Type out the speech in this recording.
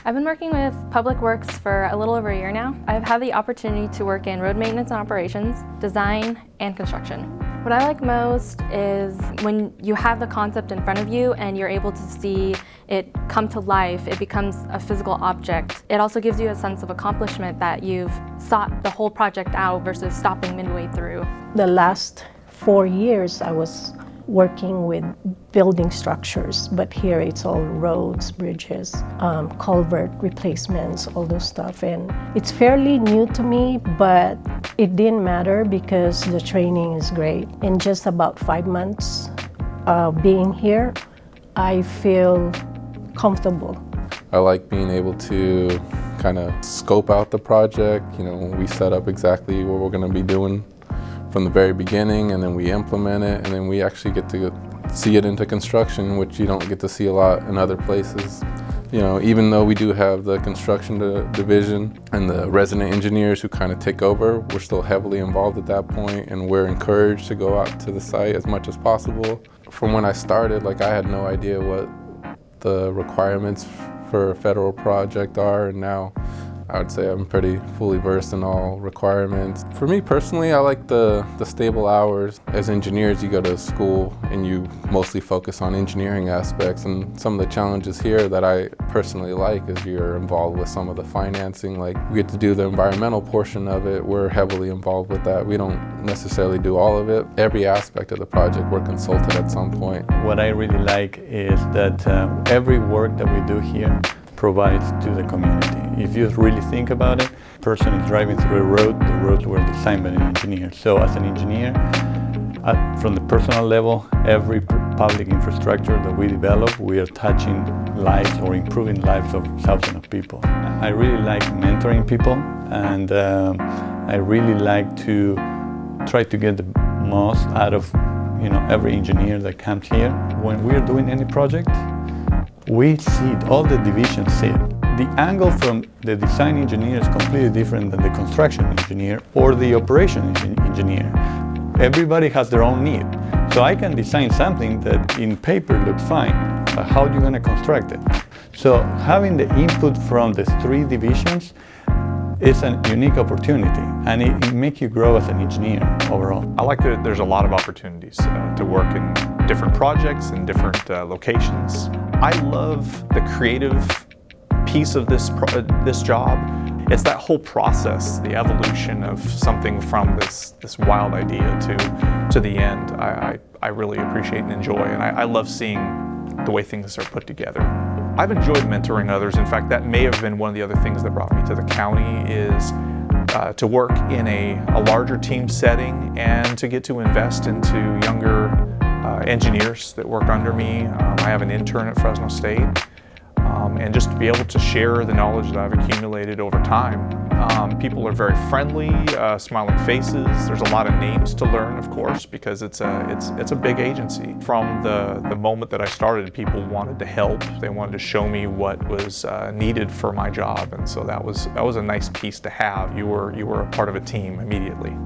I've been working with Public Works for a little over a year now. I've had the opportunity to work in road maintenance and operations, design, and construction. What I like most is when you have the concept in front of you and you're able to see it come to life, it becomes a physical object. It also gives you a sense of accomplishment that you've sought the whole project out versus stopping midway through. The last 4 years I was working with building structures, but here it's all roads, bridges, culvert replacements, all those stuff. And it's fairly new to me, but it didn't matter because the training is great. In just about 5 months being here, I feel comfortable. I like being able to kind of scope out the project. We set up exactly what we're going to be doing from the very beginning, and then we implement it, and then we actually get to see it into construction, which you don't get to see a lot in other places. Even though we do have the construction division and the resident engineers who kind of take over, we're still heavily involved at that point, and we're encouraged to go out to the site as much as possible. From when I started, I had no idea what the requirements for a federal project are, and now I would say I'm pretty fully versed in all requirements. For me personally, I like the stable hours. As engineers, you go to school and you mostly focus on engineering aspects, and some of the challenges here that I personally like is you're involved with some of the financing. We get to do the environmental portion of it. We're heavily involved with that. We don't necessarily do all of it. Every aspect of the project we're consulted at some point. What I really like is that every work that we do here provides to the community. If you really think about it, a person is driving through a road, the roads were designed by an engineer. So as an engineer, from the personal level, every public infrastructure that we develop, we are touching lives or improving lives of thousands of people. I really like mentoring people, and I really like to try to get the most out of every engineer that comes here. When we are doing any project, we see it, all the divisions see it. The angle from the design engineer is completely different than the construction engineer or the operation engineer. Everybody has their own need. So I can design something that in paper looks fine, but how are you going to construct it? So having the input from the three divisions is a unique opportunity, and it makes you grow as an engineer overall. I like that there's a lot of opportunities to work in different projects and different locations. I love the creative piece of this job. It's that whole process, the evolution of something from this wild idea to the end. I really appreciate and enjoy, and I love seeing the way things are put together. I've enjoyed mentoring others. In fact, that may have been one of the other things that brought me to the county is to work in a larger team setting and to get to invest into younger engineers that work under me. I have an intern at Fresno State, and just to be able to share the knowledge that I've accumulated over time. People are very friendly, smiling faces. There's a lot of names to learn, of course, because it's a big agency. From the moment that I started, people wanted to help. They wanted to show me what was needed for my job, and so that was a nice piece to have. You were a part of a team immediately.